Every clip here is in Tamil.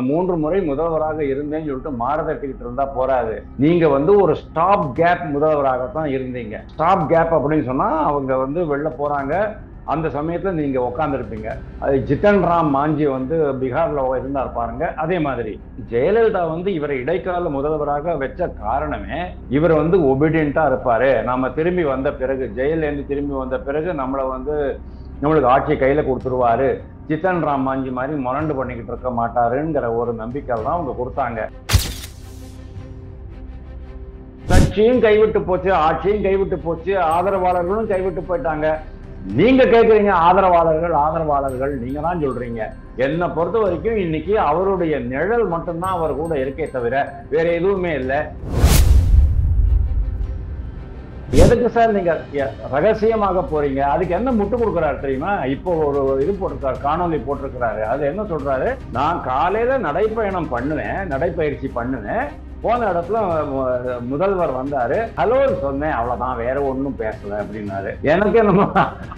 3 முறை முதல்வராக இருந்தேன்னு சொல்லிட்டு மாற தட்டிக்கிட்டு இருந்தா போறாது. நீங்க ஒரு ஸ்டாப் கேப் முதல்வராகத்தான் இருந்தீங்க. ஸ்டாப் கேப் அப்படின்னு சொன்னா அவங்க வெளில போறாங்க. அந்த சமயத்துல நீங்க உட்கார்ந்துருப்பீங்க. அது ஜித்தன் ராம் மாஞ்சி பீகார்ல இருந்தார் பாருங்க. அதே மாதிரி ஜெயலலிதா இவரை இடைக்கால முதல்வராக வச்ச காரணமே இவர் ஒபீடியண்டா இருப்பாரு. நாம திரும்பி வந்த பிறகு, ஜெயில இருந்து திரும்பி வந்த பிறகு நம்மளுக்கு ஆட்சியை கையில கொடுத்துருவாரு, ஜித்தன் ராம் மாஞ்சி மாதிரி முரண்டு பண்ணிக்கிட்டு இருக்க மாட்டாருங்கிற ஒரு நம்பிக்கை தான் அவங்க கொடுத்தாங்க. கட்சியும் கைவிட்டு போச்சு, ஆட்சியும் கைவிட்டு போச்சு, ஆதரவாளர்களும் கைவிட்டு போயிட்டாங்க. நீங்க கேக்குறீங்க ஆதரவாளர்கள் ஆதரவாளர்கள், நீங்க தான் சொல்றீங்க. என்னை பொறுத்த வரைக்கும் இன்னைக்கு அவருடைய நிழல் மட்டும்தான் அவர் கூட இருக்கே தவிர வேற எதுவுமே இல்லை. எதுக்கு சார் நீங்க ரகசியமாக போறீங்க? அதுக்கு என்ன முட்டு கொடுக்குறாரு தெரியுமா? இப்போ ஒரு இது போட்டிருக்காரு, காணொலி போட்டிருக்கிறாரு. அது என்ன சொல்றாரு? நான் காலையில நடைப்பயிற்சி பண்ணுவேன், போன இடத்துல முதல்வர் வந்தாரு, ஹலோ சொன்னேன், அவ்வளவுதான், வேற ஒன்னும் பேசல அப்படின்னாரு. எனக்கு என்னமோ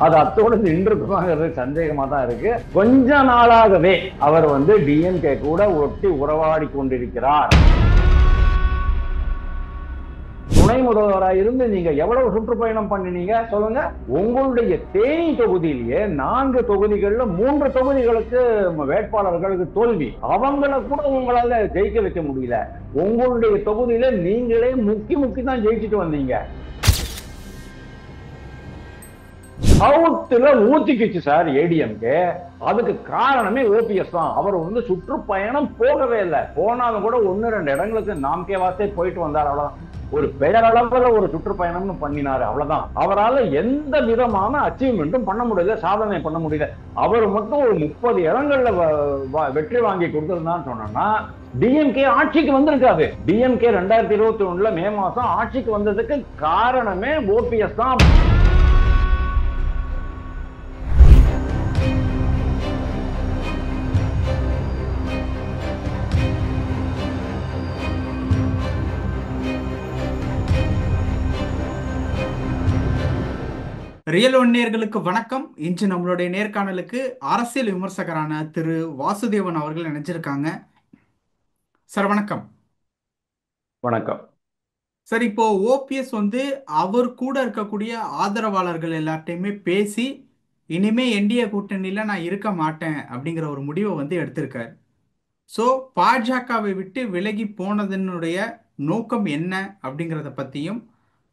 அது அத்தோடு நின்றுக்குமாங்கிறது சந்தேகமா தான் இருக்கு. கொஞ்ச நாளாகவே அவர் டிஎம்கே கூட ஒட்டி உறவாடி கொண்டிருக்கிறார். துணை முதல்வராக இருந்து நீங்க எவ்வளவு சுற்றுப்பயணம் பண்ணினீங்க சொல்லுங்க. உங்களுடைய தேனி தொகுதியிலேயே 4 தொகுதிகள்ல 3 தொகுதிகளுக்கு வேட்பாளர்களுக்கு தோல்வி. அவங்கள கூட உங்களால ஜெயிக்க வைக்க முடியல. உங்களுடைய தொகுதியில நீங்களே முக்கி தான் ஜெயிச்சுட்டு வந்தீங்க. சவுத்துல ஊத்திக்கிச்சு சார் ஏடிஎம்கே. அதுக்கு காரணமே ஓபிஎஸ் தான். அவர் சுற்றுப்பயணம் போகவே இல்லை. போனாலும் கூட 1-2 இடங்களுக்கு நாம்கே வாசே போயிட்டு வந்தார், அவ்வளவுதான். ஒரு பெயரளவுல ஒரு சுற்றுப்பயணம்னு பண்ணினாரு, அவ்வளவுதான். அவரால் எந்த விதமான அச்சீவ்மெண்ட்டும் பண்ண முடியல, சாதனை பண்ண முடியல. அவர் மட்டும் ஒரு 30 இடங்கள்ல வெற்றி வாங்கி கொடுத்ததுதான் சொன்னா டிஎம்கே ஆட்சிக்கு வந்திருக்காது. டிஎம்கே 2021 மே மாசம் ஆட்சிக்கு வந்ததுக்கு காரணமே ஓபிஎஸ் தான். ரியல் ஒன் நேயர்களுக்கு வணக்கம். இன்று நம்மளுடைய நேர்காணலுக்கு அரசியல் விமர்சகரான திரு வாசுதேவன் அவர்கள் நினைச்சிருக்காங்க. சார் வணக்கம். வணக்கம் சார், இப்போ ஓபிஎஸ் அவர் கூட இருக்கக்கூடிய ஆதரவாளர்கள் எல்லார்ட்டையுமே பேசி இனிமே என்டிஏ கூட்டணியில நான் இருக்க மாட்டேன் அப்படிங்கிற ஒரு முடிவை எடுத்திருக்காரு. ஸோ பாஜகவை விட்டு விலகி போனதனுடைய நோக்கம் என்ன அப்படிங்கிறத பற்றியும்,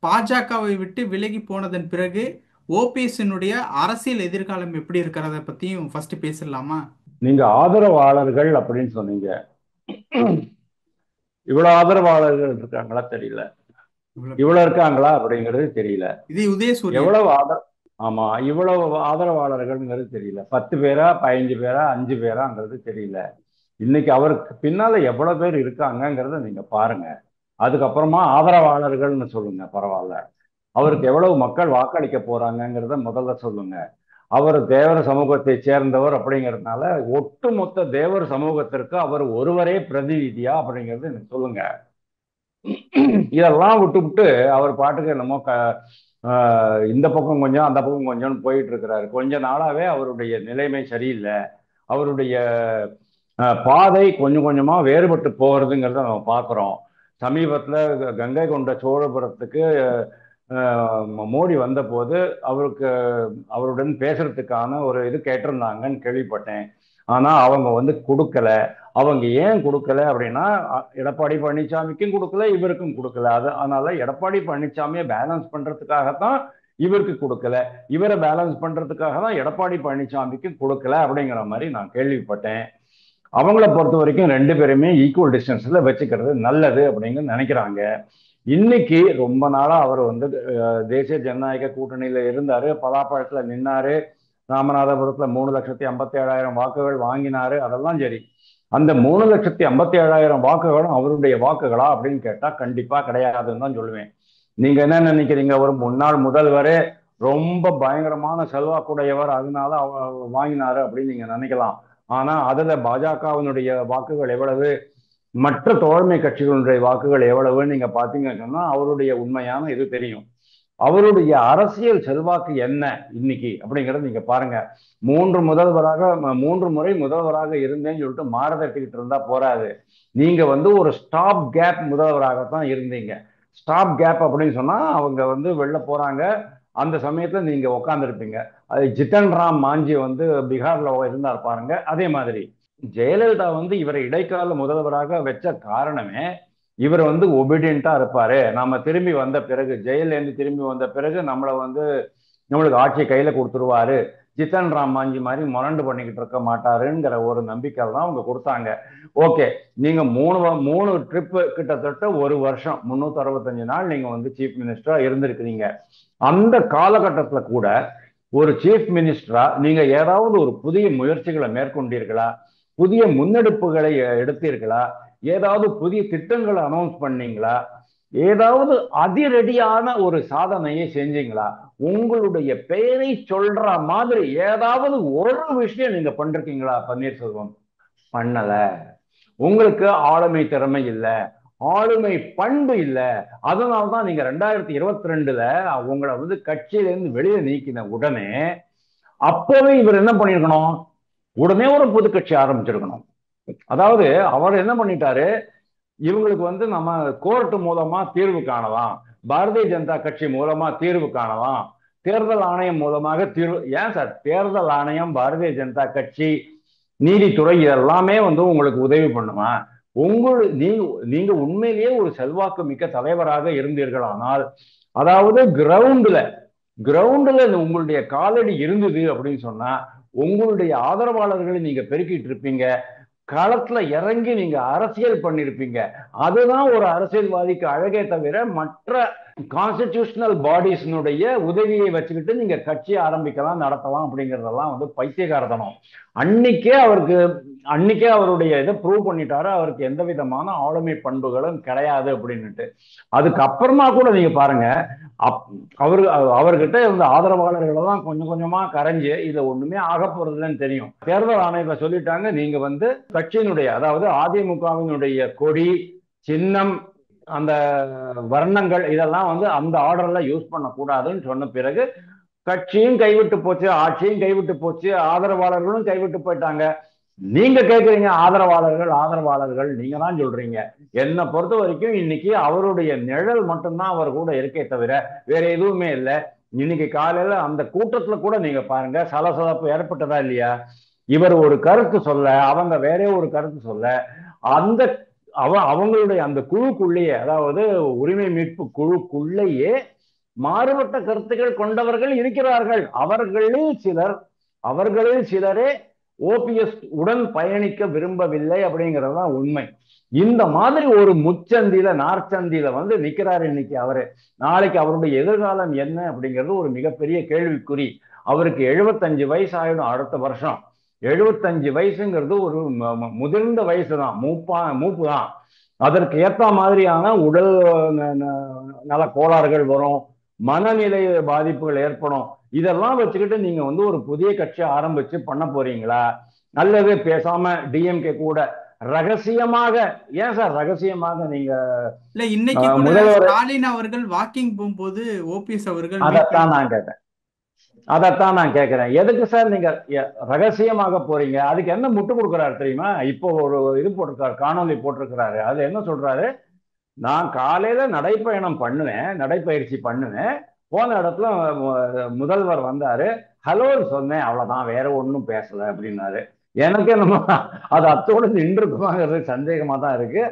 பாஜகவை விட்டு விலகி போனதன் பிறகு ஓபிஎஸ்னுடைய அரசியல் எதிர்காலம் எப்படி இருக்கிறத பத்தியும் ஃபர்ஸ்ட் பேசலாமா? நீங்க ஆதரவாளர்கள் அப்படின்னு சொன்னீங்க. இவ்வளவு ஆதரவாளர்கள் இருக்காங்களா தெரியல, இவ்வளவு இருக்காங்களா அப்படிங்கிறது தெரியல. இது உதயசூரியன் எவ்வளவு ஆமா, இவ்வளவு ஆதரவாளர்கள்ங்கிறது தெரியல. 10 பேரா 15 பேரா 5 பேராங்கிறது தெரியல. இன்னைக்கு அவருக்கு பின்னால எவ்வளவு பேர் இருக்காங்கிறத நீங்க பாருங்க. அதுக்கப்புறமா ஆதரவாளர்கள்னு சொல்லுங்க, பரவாயில்ல. அவருக்கு எவ்வளவு மக்கள் வாக்களிக்க போறாங்கிறத முதல்ல சொல்லுங்க. அவர் தேவர் சமூகத்தை சேர்ந்தவர் அப்படிங்கிறதுனால ஒட்டுமொத்த தேவர் சமூகத்திற்கு அவர் ஒருவரே பிரதிநிதியா அப்படிங்கிறது எனக்கு சொல்லுங்க. இதெல்லாம் விட்டு அவர் பாட்டுக்கு என்னமோ இந்த பக்கம் கொஞ்சம் அந்த பக்கம் கொஞ்சம் போயிட்டு இருக்கிறாரு. கொஞ்ச நாளாவே அவருடைய நிலைமை சரியில்லை. அவருடைய பாதை கொஞ்சம் கொஞ்சமா வேறுபட்டு போகிறதுங்கிறத நம்ம பார்க்குறோம். சமீபத்துல கங்கை கொண்ட சோழபுரத்துக்கு மோடி வந்த போது அவருடன் பேசுறதுக்கான ஒரு இது கேட்டிருந்தாங்கன்னு கேள்விப்பட்டேன். ஆனா அவங்க கொடுக்கல. அவங்க ஏன் கொடுக்கல அப்படின்னா, எடப்பாடி பழனிசாமிக்கும் கொடுக்கல, இவருக்கும் கொடுக்கல. அதனால எடப்பாடி பழனிசாமியை பேலன்ஸ் பண்றதுக்காகத்தான் இவருக்கு கொடுக்கல, இவரை பேலன்ஸ் பண்றதுக்காக தான் எடப்பாடி பழனிசாமிக்கு கொடுக்கல அப்படிங்கிற மாதிரி நான் கேள்விப்பட்டேன். அவங்கள பொறுத்த வரைக்கும் 2 பேருமே ஈக்குவல் டிஸ்டன்ஸ்ல வச்சுக்கிறது நல்லது அப்படின்னு நினைக்கிறாங்க. இன்னைக்கு ரொம்ப நாளா அவர் தேசிய ஜனநாயக கூட்டணியில இருந்தாரு, பலாப்பழத்துல நின்னாரு, ராமநாதபுரத்துல 3,57,000 வாக்குகள் வாங்கினாரு. அதெல்லாம் சரி. அந்த 3,57,000 வாக்குகளும் அவருடைய வாக்குகளா அப்படின்னு கேட்டா கண்டிப்பா கிடையாதுன்னு தான் சொல்லுவேன். நீங்க என்ன நினைக்கிறீங்க? ஒரு முன்னாள் முதல்வரே ரொம்ப பயங்கரமான செல்வாக்குடையவர், அதனால வாங்கினாரு அப்படின்னு நீங்க நினைக்கலாம். ஆனா அதுல பாஜகவினுடைய வாக்குகள் எவ்வளவு, மற்ற தோழமை கட்சிகளுடைய வாக்குகள் எவ்வளவுன்னு நீங்க பாத்தீங்கன்னா அவருடைய உண்மையான இது தெரியும். அவருடைய அரசியல் செல்வாக்கு என்ன இன்னைக்கு அப்படிங்கறது நீங்க பாருங்க. மூன்று முறை முதல்வராக இருந்தேன்னு சொல்லிட்டு மாரதட்டிக்கிட்டு இருந்தா போறாது. நீங்க வந்து ஒரு ஸ்டாப் கேப் முதல்வராகத்தான் இருந்தீங்க. ஸ்டாப் கேப் அப்படின்னு சொன்னா அவங்க வந்து வெளில போறாங்க, அந்த சமயத்துல நீங்க உட்காந்துருப்பீங்க. அது ஜித்தன் ராம் மாஞ்சி வந்து பீகார்ல இருந்தார் பாருங்க, அதே மாதிரி ஜெயலலிதா வந்து இவரை இடைக்கால முதல்வராக வச்ச காரணமே இவர் வந்து ஒபீடியண்டா இருப்பாரு. நாம திரும்பி வந்த பிறகு, ஜெயில இருந்து திரும்பி வந்த பிறகு நம்மளுக்கு ஆட்சியை கையில கொடுத்துருவாரு, ஜித்தன் ராம் மாஞ்சி மாதிரி முரண்டு பண்ணிக்கிட்டு இருக்க மாட்டாருங்கிற ஒரு நம்பிக்கை தான் அவங்க கொடுத்தாங்க. ஓகே, நீங்க மூணு ட்ரிப் கிட்டத்தட்ட ஒரு வருஷம் 365 நாள் நீங்க வந்து சீஃப் மினிஸ்டரா இருந்திருக்கிறீங்க. அந்த காலகட்டத்துல கூட ஒரு சீஃப் மினிஸ்டரா நீங்க ஏதாவது ஒரு புதிய முயற்சிகளை மேற்கொண்டீர்களா? புதிய முன்னெடுப்புகளை எடுத்தீர்களா? ஏதாவது புதிய திட்டங்களை அனௌன்ஸ் பண்ணீங்களா? ஏதாவது அதிரடியான ஒரு சாதனையை செஞ்சீங்களா? உங்களுடைய பெயரை சொல்ற மாதிரி ஏதாவது ஒரு விஷயம் நீங்க பண்ணிருக்கீங்களா பன்னீர்செல்வம்? பண்ணல. உங்களுக்கு ஆளுமை திறமை இல்ல, ஆளுமை பண்பு இல்ல. அதனால்தான் நீங்க 2022ல உங்களை வந்து கட்சியில இருந்து வெளியே நீக்கின உடனே அப்பவே இவர் என்ன பண்ணிருக்கணும்? உடனே ஒரு புது கட்சி ஆரம்பிச்சிருக்கணும். அதாவது அவர் என்ன பண்ணிட்டாரு, இவங்களுக்கு வந்து நம்ம கோர்ட் மூலமா தீர்வு காணலாம், பாரதிய ஜனதா கட்சி மூலமா தீர்வு காணலாம், தேர்தல் ஆணையம் மூலமாக தீர்வு. ஏன் சார் தேர்தல் ஆணையம், பாரதிய ஜனதா கட்சி, நீதித்துறை எல்லாமே வந்து உங்களுக்கு உதவி பண்ணுமா? நீங்க உண்மையிலேயே ஒரு செல்வாக்கு மிக்க தலைவராக இருந்தீர்களானால், அதாவது கிரவுண்ட்ல உங்களுடைய காலடி இருந்தது அப்படின்னு சொன்னா உங்களுடைய ஆதரவாளர்களை நீங்க பெருக்கிட்டு இருப்பீங்க, களத்துல இறங்கி நீங்க அரசியல் பண்ணிருப்பீங்க. அதுதான் ஒரு அரசியல்வாதிக்கு அழகே தவிர மற்ற கான்ஸ்டிடியூஷனல் பாடிஸ்னுடைய உதவியை வச்சுக்கிட்டு நீங்க கட்சி ஆரம்பிக்கலாம், நடத்தலாம் அப்படிங்கறதெல்லாம் வந்து பைத்தியகாரத்தனம். அன்னைக்கே அவருடைய இதை ப்ரூவ் பண்ணிட்டாரு, அவருக்கு எந்த விதமான ஆளுமை பண்புகளும் கிடையாது அப்படின்னுட்டு. அதுக்கப்புறமா கூட நீங்க பாருங்க, அவர்கிட்ட இருந்த ஆதரவாளர்கள் தான் கொஞ்சம் கொஞ்சமா கரைஞ்சு இதுல ஒண்ணுமே ஆக போறதுன்னு தெரியும். தேர்தல் ஆணையத்தை சொல்லிட்டாங்க, நீங்க வந்து கட்சியினுடைய, அதாவது அதிமுகவினுடைய கொடி, சின்னம், அந்த வர்ணங்கள் இதெல்லாம் வந்து அந்த ஆர்டர்ல யூஸ் பண்ணக்கூடாதுன்னு சொன்ன பிறகு கட்சியும் கைவிட்டு போச்சு, ஆட்சியும் கைவிட்டு போச்சு, ஆதரவாளர்களும் கைவிட்டு போயிட்டாங்க. நீங்க கேக்குறீங்க ஆதரவாளர்கள் நீங்க தான் சொல்றீங்க. என்னை பொறுத்த வரைக்கும் இன்னைக்கு அவருடைய நிழல் மட்டும்தான் அவர் கூட இருக்கே தவிர வேற எதுவுமே இல்லை. இன்னைக்கு காலையில அந்த கூட்டத்துல கூட நீங்க பாருங்க, சலசலப்பு ஏற்பட்டதா இல்லையா? இவர் ஒரு கருத்து சொல்ல, அவங்க வேற ஒரு கருத்து சொல்ல, அந்த அவங்களுடைய அந்த குழுக்குள்ளேயே, அதாவது உரிமை மீட்பு குழுக்குள்ளேயே மாறுபட்ட கருத்துக்கள் கொண்டவர்கள் இருக்கிறார்கள். அவர்களில் சிலரே ஓபிஎஸ் உடன் பயணிக்க விரும்பவில்லை அப்படிங்கறதுதான் உண்மை. இந்த மாதிரி ஒரு முச்சந்தில நார்ச்சந்தில வந்து நிக்கிறாரு இன்னைக்கு அவரு. நாளைக்கு அவருடைய எதிர்காலம் என்ன அப்படிங்கிறது ஒரு மிகப்பெரிய கேள்விக்குறி. அவருக்கு 75 வயசு ஆயிடும் அடுத்த வருஷம். 75 வயசுங்கிறது ஒரு முதிர்ந்த வயசு தான், மூப்பு தான். அதற்கு ஏற்ற மாதிரியான உடல் நல கோளாறுகள் வரும், மனநிலை பாதிப்புகள் ஏற்படும். இதெல்லாம் வச்சுக்கிட்டு நீங்க வந்து ஒரு புதிய கட்சி ஆரம்பிச்சு பண்ண போறீங்களா? அல்லது பேசாம டிஎம்கே கூட ரகசியமாக, ஏன் சார் ரகசியமாக நீங்க இல்ல இன்னைக்கு கூட முதல்வர், ஸ்டாலின் அவர்கள் வாக்கிங் போகும்போது ஓபிஎஸ் அவர்கள் அதைத்தான் நான் கேட்கிறேன். எதுக்கு சார் நீங்க ரகசியமாக போறீங்க? அதுக்கு என்ன முட்டு கொடுக்குறாரு தெரியுமா? இப்போ ஒரு இது போட்டிருக்காரு, காணொலி போட்டிருக்கிறாரு. அது என்ன சொல்றாரு, நான் காலையில நடைப்பயிற்சி பண்ணுவேன், போன இடத்துல முதல்வர் வந்தாரு, ஹலோன்னு சொன்னேன், அவ்வளவுதான், வேற ஒன்றும் பேசல அப்படின்னாரு. எனக்கு என்னமோ அது அத்தோடு நின்றுக்குமாங்கிறது சந்தேகமா தான் இருக்கு.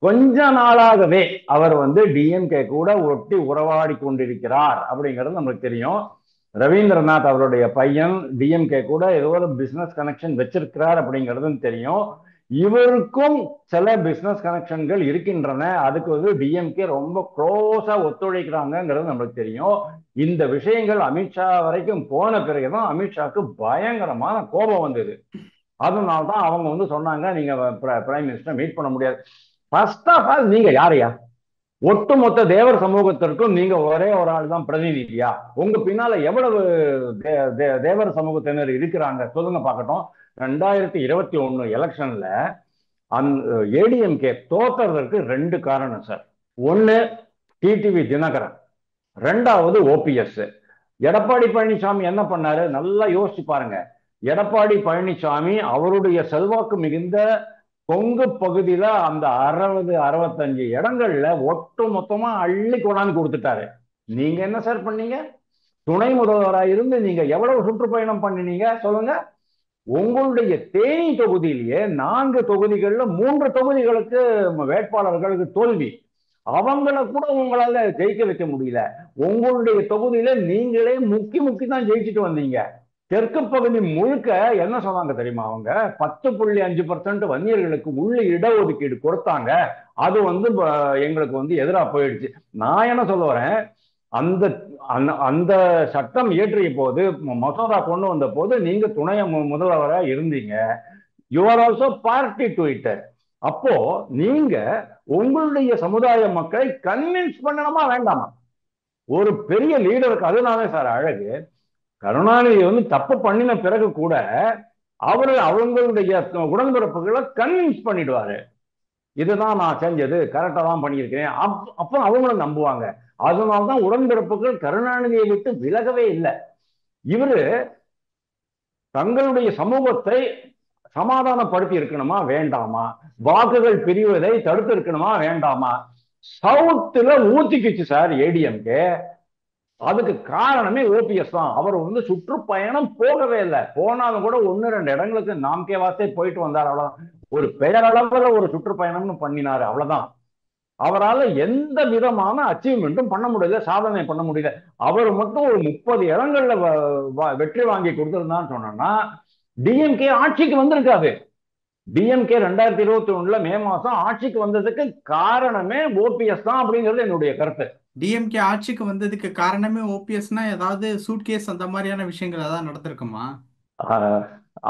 கொஞ்ச நாளாகவே அவர் வந்து டிஎம்கே கூட ஒட்டி உறவாடி கொண்டிருக்கிறார் அப்படிங்கிறது நமக்கு தெரியும். ரவீந்திரநாத் அவருடைய பையன் டிஎம்கே கூட ஏதோ ஒரு பிசினஸ் கனெக்ஷன் வச்சிருக்கிறார் அப்படிங்கிறதும் தெரியும். இவருக்கும் சில பிசினஸ் கனெக்ஷன்கள் இருக்கின்றன. அதுக்கு வந்து டிஎம்கே ரொம்ப க்ளோஸா ஒத்துழைக்கிறாங்கிறது நம்மளுக்கு தெரியும். இந்த விஷயங்கள் அமித்ஷா வரைக்கும் போன பிறகுதான் அமித்ஷாக்கு பயங்கரமான கோபம் வந்தது. அதனால்தான் அவங்க வந்து சொன்னாங்க, நீங்க பிரைம் மினிஸ்டர் மீட் பண்ண முடியாது. ஃபர்ஸ்ட் ஆஃப் ஆல் நீங்க யாரையா? ஒட்டுமொத்த தேவர் சமூகத்திற்கும் நீங்க ஒரே ஒரு ஆள் தான் பிரதிநிதியா? உங்க பின்னால எவ்வளவு தேவர் சமூகத்தினர் இருக்கிறாங்க சொல்லுங்க பார்க்கட்டும். 2021 எலெக்ஷன்ல ஏடிஎம்கே தோத்ததற்கு 2 காரணம் சார். ஒண்ணு டிடிவி தினகரன், ரெண்டாவது ஓபிஎஸ். எடப்பாடி பழனிசாமி என்ன பண்ணாரு நல்லா யோசிச்சு பாருங்க. எடப்பாடி பழனிசாமி அவருடைய செல்வாக்கு மிகுந்த கொங்கு பகுதியில அந்த 60 65 இடங்கள்ல ஒட்டு மொத்தமா அள்ளி கொண்டாந்து கொடுத்துட்டாரு. நீங்க என்ன சார் பண்ணீங்க? துணை முதல்வராக இருந்து நீங்க எவ்வளவு சுற்றுப்பயணம் பண்ணினீங்க சொல்லுங்க. உங்களுடைய தேனி தொகுதியிலேயே 4 தொகுதிகள்ல 3 தொகுதிகளுக்கு வேட்பாளர்களுக்கு தோல்வி. அவங்கள கூட உங்களால ஜெயிக்க வைக்க முடியல. உங்களுடைய தொகுதியில நீங்களே முக்கி முக்கி தான் ஜெயிச்சுட்டு வந்தீங்க. தெற்கு பகுதி முழுக்க என்ன சொன்னாங்க தெரியுமா? அவங்க 10.5% வன்னியர்களுக்கு உள்ள இடஒதுக்கீடு கொடுத்தாங்க. அது வந்து எங்களுக்கு வந்து எதிராக போயிடுச்சு. நான் என்ன சொல்ல வரேன், அந்த அந்த சட்டம் இயற்றிய போது, மசோதா கொண்டு வந்த போது நீங்க துணை முதல்வராக இருந்தீங்க. You are also party to it. அப்போ நீங்க உங்களுடைய சமுதாய மக்களை கன்வின்ஸ் பண்ணணுமா வேண்டாமா? ஒரு பெரிய லீடருக்கு அதுதானே சார் அழகு. கருணாநிதி வந்து தப்பு பண்ணின பிறகு கூட அவங்களுடைய உடன்பிறப்புகளை கன்வின்ஸ் பண்ணிடுவாரு. இதுதான் நான் செஞ்சது, கரெக்டா தான் பண்ணியிருக்கேன். அப்ப அவங்களும் நம்புவாங்க. அதனால்தான் உடன்பிறப்புகள் கருணாநிதியை விட்டு விலகவே இல்லை. இவரு தங்களுடைய சமூகத்தை சமாதானப்படுத்தி இருக்கணுமா வேண்டாமா? வாக்குகள் பிரிவதை தடுத்து இருக்கணுமா வேண்டாமா? சவுத்துல ஊத்திக்கிச்சு சார் ஏடிஎம்கே. அதுக்கு காரணமே ஓபிஎஸ் தான். அவர் வந்து சுற்றுப்பயணம் போகவே இல்லை. போனாலும் கூட 1 2 இடங்களுக்கு நாம்கே வார்த்தை போயிட்டு வந்தார், அவ்வளவுதான். ஒரு பெயரளவுல ஒரு சுற்றுப்பயணம்னு பண்ணினாரு, அவ்வளவுதான். அவரால் எந்த விதமான அச்சீவ்மெண்ட்டும் பண்ண முடியல, சாதனை பண்ண முடியல. அவர் மட்டும் ஒரு 30 இடங்கள்ல வெற்றி வாங்கி கொடுத்திருந்தான்னு சொன்னா டிஎம்கே ஆட்சிக்கு வந்திருக்காது. டிஎம்கே 2021 மே மாசம் ஆட்சிக்கு வந்ததுக்கு காரணமே ஓபிஎஸ் தான் அப்படிங்கிறது என்னுடைய கருத்து. டிஎம்கே ஆட்சிக்கு வந்ததுக்கு காரணமே ஓபிஎஸ்னா ஏதாவது சூட்கேஸ் அந்த மாதிரியான விஷயங்கள் ஏதாவது நடந்திருக்குமா?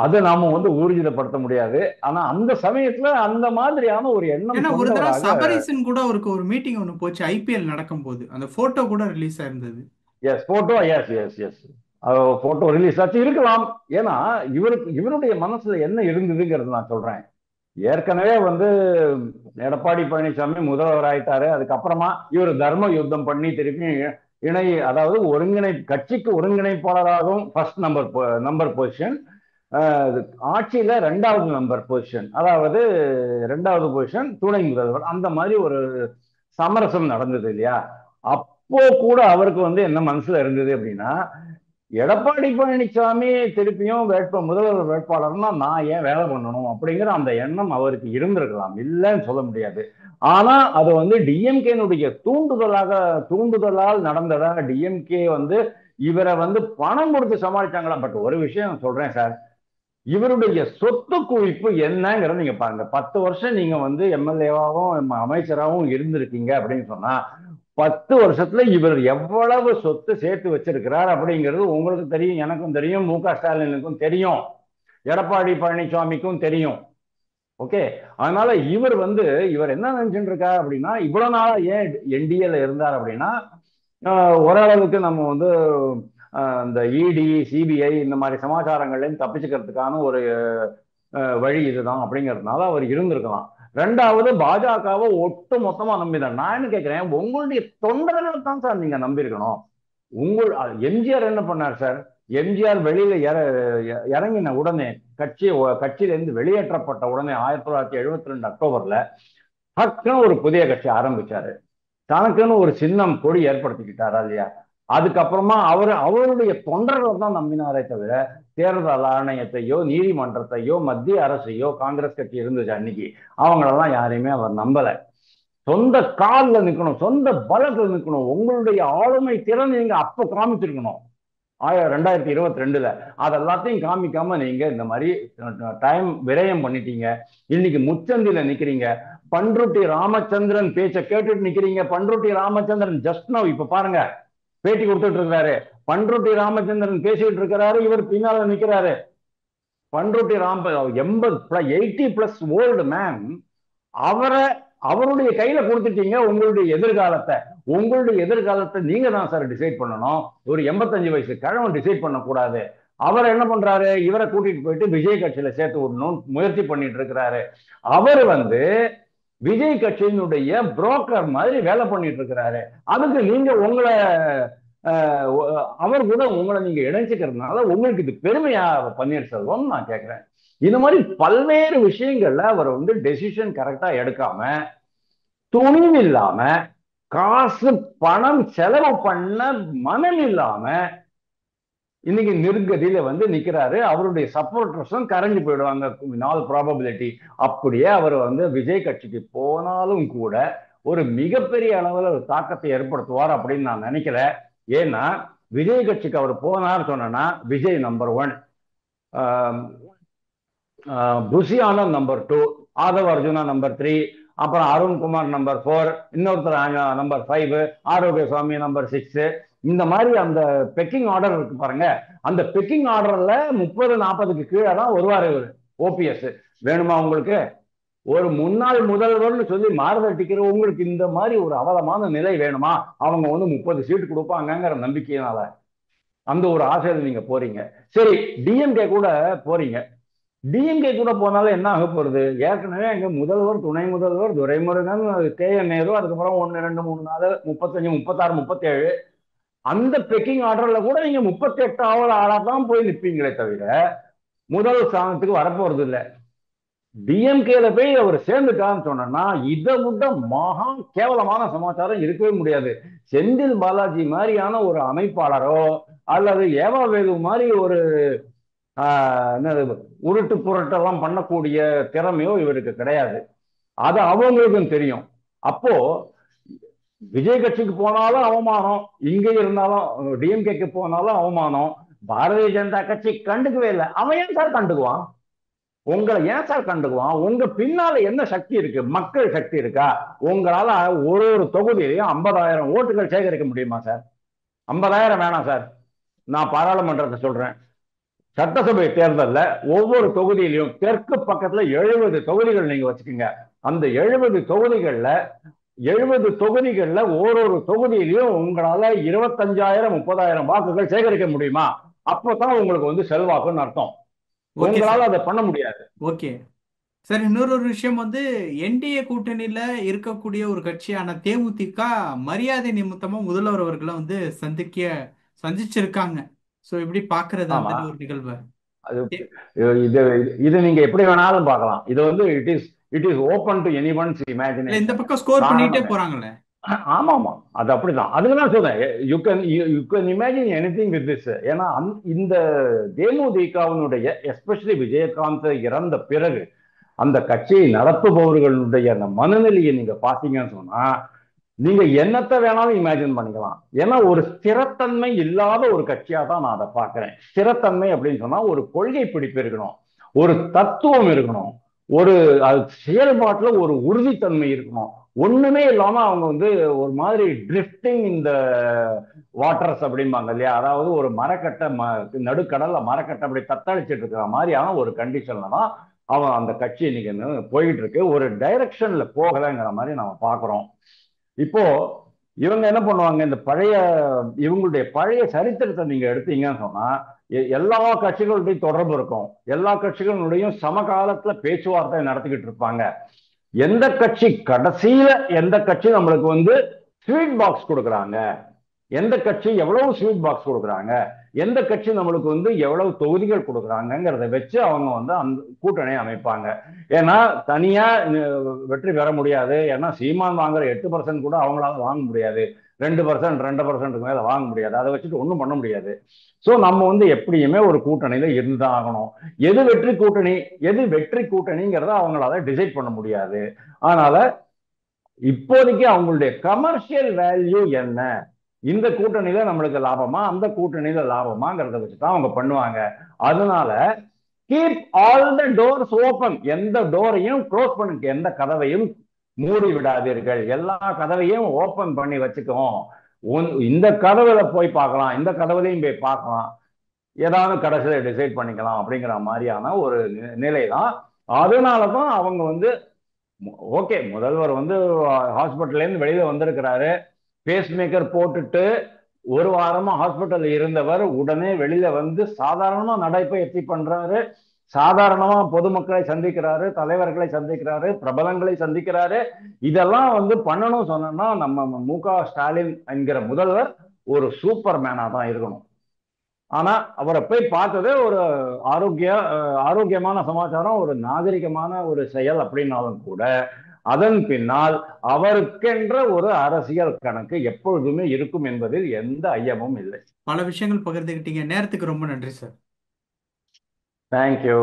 அதை நாம வந்து ஊர்ஜிதப்படுத்த முடியாது. ஆனா அந்த சமயத்துல அந்த மாதிரியான ஒரு எண்ணம் ஏன்னா ஒரு தடவை கொண்டவராக. சபரீசன் கூட அவருக்கு ஒரு மீட்டிங் ஒன்று போச்சு, ஐபிஎல் நடக்கும்போது அந்த போட்டோ கூட ரிலீஸ் ஆயிருந்தது. Yes photo, yes yes yes photo release ஆச்சு இருக்கலாம். ஏன்னா இவருடைய மனசுல என்ன இருந்ததுங்கிறது நான் சொல்றேன். ஏற்கனவே வந்து எடப்பாடி பழனிசாமி முதல்வர் ஆயிட்டாரு. அதுக்கப்புறமா இவர் தர்ம யுத்தம் பண்ணி திருப்பி அதாவது கட்சிக்கு ஒருங்கிணைப்பாளராகவும் ஃபர்ஸ்ட் நம்பர் பொசிஷன், ஆட்சியில 2வது நம்பர் பொசிஷன், அதாவது 2வது பொசிஷன் துணை முதல்வர். அந்த மாதிரி ஒரு சமரசம் நடந்தது இல்லையா? அப்போ கூட அவருக்கு வந்து என்ன மனசுல இருந்தது அப்படின்னா, எடப்பாடி பழனிசாமி திருப்பியும் முதல்வர் வேட்பாளர்னா நான் ஏன் வேலை பண்ணணும் அப்படிங்கிற அந்த எண்ணம் அவருக்கு இருந்திருக்கலாம், இல்லைன்னு சொல்ல முடியாது. ஆனா அது வந்து டிஎம்கேனுடைய தூண்டுதலால் நடந்ததா? டிஎம்கே வந்து இவரை வந்து பணம் கொடுத்து சமாளிச்சாங்களா? பட் ஒரு விஷயம் சொல்றேன் சார், இவருடைய சொத்து குவிப்பு என்னங்கிறத நீங்க பாருங்க. 10 வருஷம் நீங்க வந்து எம்எல்ஏவாகவும் அமைச்சராகவும் இருந்திருக்கீங்க அப்படின்னு சொன்னா 10 வருஷத்துல இவர் எவ்வளவு சொத்து சேர்த்து வச்சிருக்கிறார் அப்படிங்கிறது உங்களுக்கு தெரியும், எனக்கும் தெரியும், மு.க. ஸ்டாலினுக்கும் தெரியும், எடப்பாடி பழனிசாமிக்கும் தெரியும். ஓகே. அதனால இவர் என்ன நினைச்சுட்டு இருக்காரு அப்படின்னா, இவ்வளவு நாளா ஏன் என்டிஏல இருந்தார் அப்படின்னா, ஓரளவுக்கு நம்ம வந்து இந்த இடி சிபிஐ இந்த மாதிரி சமாச்சாரங்கள்லையும் தப்பிச்சுக்கிறதுக்கான ஒரு வழி இதுதான் அப்படிங்கிறதுனால அவர் இருந்திருக்கலாம். 2வது பாஜகவை ஒட்டு மொத்தமா நம்பிதான். நான் என்ன கேட்கிறேன், உங்களுடைய தொண்டர்களை தான் சார் நீங்க நம்பியிருக்கணும். எம்ஜிஆர் என்ன பண்ணார் சார்? எம்ஜிஆர் வெளியில இறங்கின உடனே, கட்சியிலிருந்து வெளியேற்றப்பட்ட உடனே 1972 அக்டோபர்ல டக்குன்னு ஒரு புதிய கட்சி ஆரம்பிச்சாரு. தனக்குன்னு ஒரு சின்னம் கொடி ஏற்படுத்திக்கிட்டாரா இல்லையா? அதுக்கப்புறமா அவருடைய தொண்டர்களை தான் நம்பினாரே தவிர தேர்தல் ஆணையத்தையோ நீதிமன்றத்தையோ மத்திய அரசையோ, காங்கிரஸ் கட்சி இருந்துச்சு அன்னைக்கு, அவங்களெல்லாம் யாரையுமே அவர் நம்பல. சொந்த காலில் நிற்கணும், சொந்த பலத்தில் நிற்கணும். உங்களுடைய ஆளுமை திறன் நீங்க அப்ப காமிச்சிருக்கணும் 2022. அதெல்லாத்தையும் காமிக்காம நீங்க இந்த மாதிரி டைம் விரயம் பண்ணிட்டீங்க. இன்னைக்கு முச்சந்தில நிக்கிறீங்க. பண்ருட்டி ராமச்சந்திரன் பேச்ச கேட்டுட்டு நிக்கிறீங்க. பண்ருட்டி ராமச்சந்திரன் ஜஸ்ட் நவ் இப்ப பாருங்க பேட்டி கொடுத்துட்டு இருக்காரு. பண்ருட்டி ராமச்சந்திரன் பேசிட்டு இருக்கிறாரு, இவர் பின்னால நிக்கிறாரு. Panruti 80+ old man. அவருடைய கையில கொடுத்துட்டீங்க உங்களுடைய எதிர்காலத்தை நீங்க தான் சார் டிசைட் பண்ணணும். ஒரு 85 வயசு கிழவன் டிசைட் பண்ணக்கூடாது. அவர் என்ன பண்றாரு, இவரை கூட்டிட்டு போயிட்டு விஜய் கட்சியில சேர்த்து விடணும் முயற்சி பண்ணிட்டு இருக்கிறாரு. அவர் விஜய் கட்சியினுடைய புரோக்கர் மாதிரி வேலை பண்ணிட்டு இருக்கிறாரு. அதுக்கு நீங்க உங்களை அவர் கூட உங்களை நீங்க இணைச்சிக்கிறதுனால உங்களுக்கு இது பெருமையா பன்னீர்செல்வம் நான் கேட்கிறேன். இந்த மாதிரி பல்வேறு விஷயங்கள்ல அவர் வந்து டெசிஷன் கரெக்டா எடுக்காம, துணிவு இல்லாம, காசு பணம் செலவு பண்ண மனம் இல்லாம இன்னைக்கு நிர்கதியில வந்து நிக்கிறாரு. அவருடைய சப்போர்டர்ஸும் கரைஞ்சு போயிடுவாங்க நாள் ப்ராபபிலிட்டி. அப்படியே அவர் வந்து விஜய் கட்சிக்கு போனாலும் கூட ஒரு மிகப்பெரிய அளவுல ஒரு தாக்கத்தை ஏற்படுத்துவார் அப்படின்னு நான் நினைக்கல. ஏன்னா விஜய் கட்சிக்கு அவர் போனார் சொன்னா Vijay number 1, Bussy Anand number 2, Aadhav Arjuna number 3, அப்புறம் அருண்குமார் நம்பர் 4, இன்னொருத்தர் நம்பர் 5, ஆரோக்கிய சுவாமி நம்பர் 6. இந்த மாதிரி அந்த பெக்கிங் ஆர்டர் இருக்கு பாருங்க. அந்த பெக்கிங் ஆர்டர்ல 30-40க்கு கீழே தான் வருவாரு இவர் ஓபிஎஸ். வேணுமா உங்களுக்கு? ஒரு முன்னாள் முதல்வர்னு சொல்லி மாறுதட்டிக்கிற உங்களுக்கு இந்த மாதிரி ஒரு அவலமான நிலை வேணுமா? அவங்க வந்து 30 சீட்டு கொடுப்பாங்கிற நம்பிக்கையினால அந்த ஒரு ஆசையில நீங்க போறீங்க. சரி, டிஎம்கே கூட போறீங்க. டிஎம்கே கூட போனாலும் என்ன ஆக போறது? ஏற்கனவே எங்க முதல்வர், துணை முதல்வர் துரைமுருகன், கே.என். நேரு, அதுக்கப்புறம் 1 2 3 4 35 36 37 அந்த பெக்கிங் ஆர்டர்ல கூட நீங்க 38வது ஆளா தான் போய் நிற்பீங்களே தவிர முதல் ஸ்தானத்துக்கு வரப்போறது இல்லை. டிஎம்கேல போய் அவர் சேர்ந்துட்டான்னு சொன்னா இதை விட மகா கேவலமான சமாச்சாரம் இருக்கவே முடியாது. செந்தில் பாலாஜி மாதிரியான ஒரு அமைப்பாளரோ அல்லது ஏவா வேலு மாதிரி ஒரு என்னது உருட்டு புரட்டெல்லாம் பண்ணக்கூடிய திறமையோ இவருக்கு கிடையாது. அது அவங்களுக்கும் தெரியும். அப்போ விஜய் கட்சிக்கு போனாலும் அவமானம், இங்க இருந்தாலும் டிஎம்கேக்கு போனாலும் அவமானம். பாரதிய ஜனதா கட்சி கண்டுக்கவே இல்லை. அவன் ஏன் சார் கண்டுக்குவான்? உங்களை ஏன் சார் கண்டுக்குவான்? உங்க பின்னால என்ன சக்தி இருக்கு? மக்கள் சக்தி இருக்கா? உங்களால ஒரு தொகுதியிலையும் 50,000 ஓட்டுகள் சேகரிக்க முடியுமா சார்? 50,000 வேணாம் சார். நான் பாராளுமன்றத்தை சொல்றேன். சட்டசபை தேர்தலில் ஒவ்வொரு தொகுதியிலையும் தெற்கு பக்கத்துல 70 தொகுதிகள் நீங்க வச்சுக்கோங்க. அந்த 70 தொகுதிகள்ல ஒரு தொகுதியிலையும் உங்களால 25,000 30,000 வாக்குகள் சேகரிக்க முடியுமா? அப்பதான் உங்களுக்கு வந்து செல்வாக்குன்னு அர்த்தம். உங்களால அதை பண்ண முடியாது. ஓகே சார், இன்னொரு விஷயம் வந்து என்டிஏ கூட்டணியில இருக்கக்கூடிய ஒரு கட்சியான தேமுதிக மரியாதை நிமித்தமா முதல்வர் அவர்களை வந்து சந்திச்சிருக்காங்க. சோ இப்படி பாக்குறது ஆமா, அந்த ஒரு நிகழ்வு அது இது இது நீங்க எப்படி வேணாலும் பார்க்கலாம். இது வந்து இட் இஸ் ஓபன் டு எனிஒன்ஸ் இந்த இமேஜினேஷன். பக்கம் ஸ்கோர் பண்ணிட்டே போறாங்களே. ஆமா ஆமா, அது அப்படிதான். அதுக்குதான் சொல்றேன், you can imagine anything with this. ஏன்னா இந்த தேமுதிகவினுடைய எஸ்பெஷலி விஜயகாந்த் இறந்த பிறகு அந்த கட்சியை நடத்துபவர்களுடைய அந்த மனநிலையை நீங்க பாத்தீங்கன்னு சொன்னா நீங்க என்னத்தை வேணாலும் இமேஜின் பண்ணிக்கலாம். ஏன்னா ஒரு ஸ்திரத்தன்மை இல்லாத ஒரு கட்சியா தான் நான் அதை பார்க்கிறேன். ஸ்திரத்தன்மை அப்படின்னு சொன்னா ஒரு கொள்கை பிடிப்பு இருக்கணும், ஒரு தத்துவம் இருக்கணும், ஒரு செயல்பாட்டுல ஒரு உறுதித்தன்மை இருக்கணும். ஒண்ணுமே இல்லாம அவங்க வந்து ஒரு மாதிரி ட்ரிஃப்டிங் இந்த வாட்டர்ஸ் அப்படிம்பாங்க இல்லையா? அதாவது ஒரு மரக்கட்டை நடுக்கடல்ல மரக்கட்டை அப்படி தத்தளிச்சிட்டு இருக்கிற மாதிரியான ஒரு கண்டிஷன்ல தான் அவன் அந்த கட்சி இன்னைக்கு போயிட்டு இருக்கு. ஒரு டைரக்ஷன்ல போகலைங்கிற மாதிரி நம்ம பாக்குறோம். இப்போ இவங்க என்ன பண்ணுவாங்க? இந்த இவங்களுடைய பழைய சரித்திரத்தை நீங்க எடுத்தீங்கன்னு சொன்னா எல்லா கட்சிகளுடையும் தொடர்பு இருக்கும். எல்லா கட்சிகளுடையும் சமகாலத்துல பேச்சுவார்த்தை நடத்திக்கிட்டு இருப்பாங்க. எந்த கட்சி கடைசியில எந்த கட்சி நம்மளுக்கு வந்து ஸ்வீட் பாக்ஸ் கொடுக்குறாங்க, எந்த கட்சி எவ்வளவு ஸ்வீட் பாக்ஸ் கொடுக்குறாங்க, எந்த கட்சி நம்மளுக்கு வந்து எவ்வளவு தொகுதிகள் கொடுக்குறாங்கிறத வச்சு அவங்க வந்து அந்த கூட்டணியை அமைப்பாங்க. ஏன்னா தனியா வெற்றி பெற முடியாது. ஏன்னா சீமான் வாங்குற 8% கூட அவங்களால வாங்க முடியாது. 2% 2%க்கு மேல வாங்க முடியாது. அதை வச்சுட்டு ஒன்றும் பண்ண முடியாது. ஸோ நம்ம வந்து எப்படியுமே ஒரு கூட்டணியில இருந்தா ஆகணும். எது வெற்றி கூட்டணிங்கிறத அவங்களால டிசைட் பண்ண முடியாது. அதனால இப்போதைக்கு அவங்களுடைய கமர்ஷியல் வேல்யூ என்ன, இந்த கூட்டணியில நம்மளுக்கு லாபமா அந்த கூட்டணியில லாபமாங்கிறத வச்சுதான் அவங்க பண்ணுவாங்க. அதனால keep all the doors open. எந்த டோரையும் க்ளோஸ் பண்ணுங்க, எந்த கதவையும் மூடி விடாதீர்கள், எல்லா கதவையும் ஓபன் பண்ணி வச்சுக்கோம். இந்த கதவுல போய் பார்க்கலாம், இந்த கதவுலையும் போய் பார்க்கலாம், ஏதாவது கடைசியில டிசைட் பண்ணிக்கலாம் அப்படிங்கிற மாதிரியான ஒரு நிலை தான். அதனாலதான் அவங்க வந்து ஓகே, முதல்வர் வந்து ஹாஸ்பிட்டல்ல இருந்து வெளியில வந்திருக்கிறாரு. பேஸ் மேக்கர் போட்டுட்டு ஒரு வாரமா ஹாஸ்பிட்டல் இருந்தவர் உடனே வெளியில வந்து சாதாரணமா நடைப்பயிற்சி பண்றாரு. சாதாரணமா பொதுமக்களை சந்திக்கிறாரு, தலைவர்களை சந்திக்கிறாரு, பிரபலங்களை சந்திக்கிறாரு. இதெல்லாம் வந்து பண்ணணும் சொன்னோம்னா நம்ம மு.க. ஸ்டாலின் என்கிற முதல்வர் ஒரு சூப்பர் மேனா தான் இருக்கணும். ஆனா அவரை போய் பார்த்ததே ஒரு ஆரோக்கியமான சமாச்சாரம், ஒரு நாகரிகமான ஒரு செயல் அப்படின்னாலும் கூட அதன் பின்னால் அவருக்கென்ற ஒரு அரசியல் கணக்கு எப்பொழுதுமே இருக்கும் என்பதில் எந்த ஐயமும் இல்லை. பல விஷயங்கள் பகிர்ந்துக்கிட்டீங்க. நேரத்துக்கு ரொம்ப நன்றி சார். தேங்க்யூ.